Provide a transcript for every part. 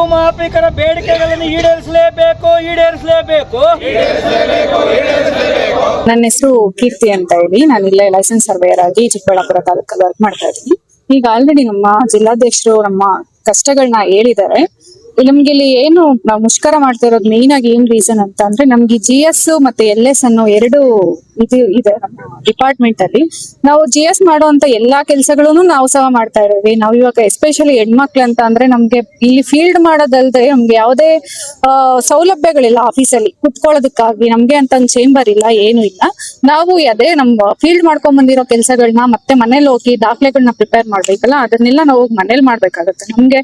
ಭೂಮಾಫಿಕರ ಬೇಡಿಕೆಗಳನ್ನು ಈಡೇರಿಸಲೇಬೇಕು. ನನ್ನ ಹೆಸರು ಕೀರ್ತಿ ಅಂತ ಹೇಳಿ, ನಾನು ಇಲ್ಲೇ ಲೈಸೆನ್ಸ್ ಸರ್ವೇಯರ್ ಆಗಿ ಚಿಕ್ಕಬಳ್ಳಾಪುರ ತಾಲೂಕಲ್ಲಿ ವರ್ಕ್ ಮಾಡ್ತಾ ಇದ್ದೀನಿ. ಈಗ ಆಲ್ರೆಡಿ ನಮ್ಮ ಜಿಲ್ಲಾಧ್ಯಕ್ಷರು ನಮ್ಮ ಕಷ್ಟಗಳನ್ನ ಹೇಳಿದ್ದಾರೆ. ನಮ್ಗೆ ಇಲ್ಲಿ ಏನು ನಾವು ಮುಷ್ಕರ ಮಾಡ್ತಾ ಇರೋದು ಮೇನ್ ಆಗಿ ಏನ್ ರೀಸನ್ ಅಂತ ಅಂದ್ರೆ, ನಮ್ಗೆ GS ಮತ್ತೆ LS ಅನ್ನೋ ಎರಡು ಇದು ಇದೆ ನಮ್ಮ ಡಿಪಾರ್ಟ್ಮೆಂಟ್ ಅಲ್ಲಿ. ನಾವು GS ಮಾಡುವಂತ ಎಲ್ಲಾ ಕೆಲಸಗಳನ್ನು ನಾವು ಸಹ ಮಾಡ್ತಾ ಇರೋವಿ. ನಾವು ಇವಾಗ ಎಸ್ಪೆಷಲಿ ಹೆಣ್ಮಕ್ಳು ಅಂತ ಅಂದ್ರೆ, ನಮ್ಗೆ ಇಲ್ಲಿ ಫೀಲ್ಡ್ ಮಾಡೋದಲ್ದೆ ನಮ್ಗೆ ಯಾವುದೇ ಸೌಲಭ್ಯಗಳಿಲ್ಲ. ಆಫೀಸಲ್ಲಿ ಕುತ್ಕೊಳ್ಳೋದಕ್ಕಾಗಿ ನಮ್ಗೆ ಅಂತ ಒಂದು ಚೇಂಬರ್ ಇಲ್ಲ, ಏನು ಇಲ್ಲ. ನಾವು ಅದೇ ನಮ್ಮ ಫೀಲ್ಡ್ ಮಾಡ್ಕೊಂಡ್ ಬಂದಿರೋ ಕೆಲಸಗಳನ್ನ ಮತ್ತೆ ಮನೇಲಿ ಹೋಗಿ ದಾಖಲೆಗಳನ್ನ ಪ್ರಿಪೇರ್ ಮಾಡ್ಬೇಕಲ್ಲ, ಅದನ್ನೆಲ್ಲ ನಾವು ಮನೇಲಿ ಮಾಡ್ಬೇಕಾಗತ್ತೆ. ನಮ್ಗೆ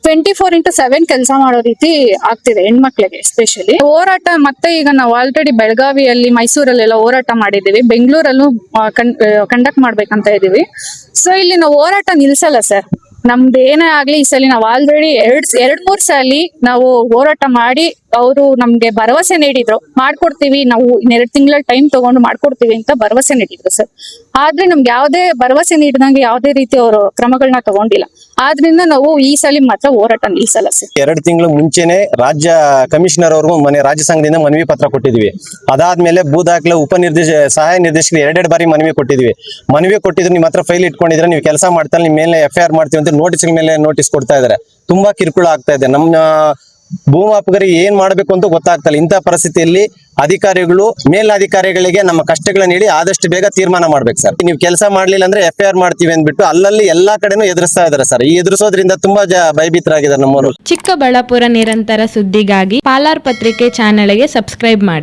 24x7 ಕೆಲಸ ಮಾಡೋ ರೀತಿ ಆಗ್ತಿದೆ ಹೆಣ್ಮಕ್ಳಿಗೆ ಎಸ್ಪೆಷಲಿ. ಹೋರಾಟ ಮತ್ತೆ ಈಗ ನಾವು ಆಲ್ರೆಡಿ ಬೆಳಗಾವಿಯಲ್ಲಿ, ಮೈಸೂರಲ್ಲೆಲ್ಲ ಹೋರಾಟ ಮಾಡಿದೀವಿ, ಬೆಂಗಳೂರಲ್ಲೂ ಕಂಡಕ್ಟ್ ಮಾಡ್ಬೇಕಂತ ಇದೀವಿ. ಸೊ ಇಲ್ಲಿ ನಾವು ಹೋರಾಟ ನಿಲ್ಸಲ್ಲ ಸರ್. ನಮ್ದು ಏನೇ ಆಗ್ಲಿ ಈ ಸಲ ನಾವು ಆಲ್ರೆಡಿ ಎರಡ್ ಮೂರ್ ಸಲ ನಾವು ಹೋರಾಟ ಮಾಡಿ ಅವರು ನಮ್ಗೆ ಭರವಸೆ ನೀಡಿದ್ರು, ಮಾಡ್ಕೊಡ್ತೀವಿ ನಾವು 2 ತಿಂಗಳ ಟೈಮ್ ತಗೊಂಡು ಮಾಡ್ಕೊಡ್ತೀವಿ ಅಂತ ಭರವಸೆ ನೀಡಿದ್ರು ಸರ್. ಆದ್ರೆ ನಮ್ಗೆ ಯಾವ್ದೇ ಭರವಸೆ ನೀಡಿದಂಗೆ ಯಾವ್ದೇ ರೀತಿ ಅವರು ಕ್ರಮಗಳನ್ನ ತಗೊಂಡಿಲ್ಲ. ಆದ್ರಿಂದ ನಾವು ಈ ಸಲ ಮಾತ್ರ ಹೋರಾಟ ನಿಲ್ಸಲ್ಲ ಸರ್. 2 ತಿಂಗಳು ಮುಂಚೆನೆ ರಾಜ್ಯ ಕಮಿಷನರ್ ಅವ್ರಿಗೂ ರಾಜ್ಯ ಸಂಘದಿಂದ ಮನವಿ ಪತ್ರ ಕೊಟ್ಟಿದ್ವಿ. ಅದಾದ್ಮೇಲೆ ಭೂ ದಾಖಲೆ ಸಹಾಯ ನಿರ್ದೇಶಕರಿಗೆ 2 ಬಾರಿ ಮನವಿ ಕೊಟ್ಟಿದ್ರು. ನಿಮ್ಮ ಹತ್ರ ಫೈಲ್ ಇಟ್ಕೊಂಡಿದ್ರೆ ನೀವು ಕೆಲಸ ಮಾಡ್ತಾ ನಿಮ್ಮ ಮೇಲೆ FIR ಮಾಡ್ತೀವಿ ಅಂತ ನೋಟಿಸ್ ಮೇಲೆ ನೋಟಿಸ್ ಕೊಡ್ತಾ ಇದಾರೆ. ತುಂಬಾ ಕಿರುಕುಳ ಆಗ್ತಾ ಇದೆ. ನಮ್ಮ ಭೂಮಾಪಕರಿಗೆ ಏನ್ ಮಾಡ್ಬೇಕು ಅಂತ ಗೊತ್ತಾಗ್ತಲ್ಲ. ಇಂಥ ಪರಿಸ್ಥಿತಿಯಲ್ಲಿ ಅಧಿಕಾರಿಗಳು ಮೇಲಧಿಕಾರಿಗಳಿಗೆ ನಮ್ಮ ಕಷ್ಟಗಳನ್ನ ನೀಡಿ ಆದಷ್ಟು ಬೇಗ ತೀರ್ಮಾನ ಮಾಡ್ಬೇಕು ಸರ್. ನೀವು ಕೆಲಸ ಮಾಡ್ಲಿಲ್ಲ ಅಂದ್ರೆ FIR ಮಾಡ್ತೀವಿ ಅಂದ್ಬಿಟ್ಟು ಅಲ್ಲಲ್ಲಿ ಎಲ್ಲಾ ಕಡೆನೂ ಎದುರಿಸ್ತಾ ಇದಾರೆ ಸರ್. ಈ ಎದುರಿಸೋದ್ರಿಂದ ತುಂಬಾ ಭಯಭೀತರಾಗಿದ್ದಾರೆ ನಮ್ಮವರು. ಚಿಕ್ಕಬಳ್ಳಾಪುರ ನಿರಂತರ ಸುದ್ದಿಗಾಗಿ ಪಾಲಾರ್ ಪತ್ರಿಕೆ ಚಾನೆಲ್ಗೆ ಸಬ್ಸ್ಕ್ರೈಬ್ ಮಾಡಿ.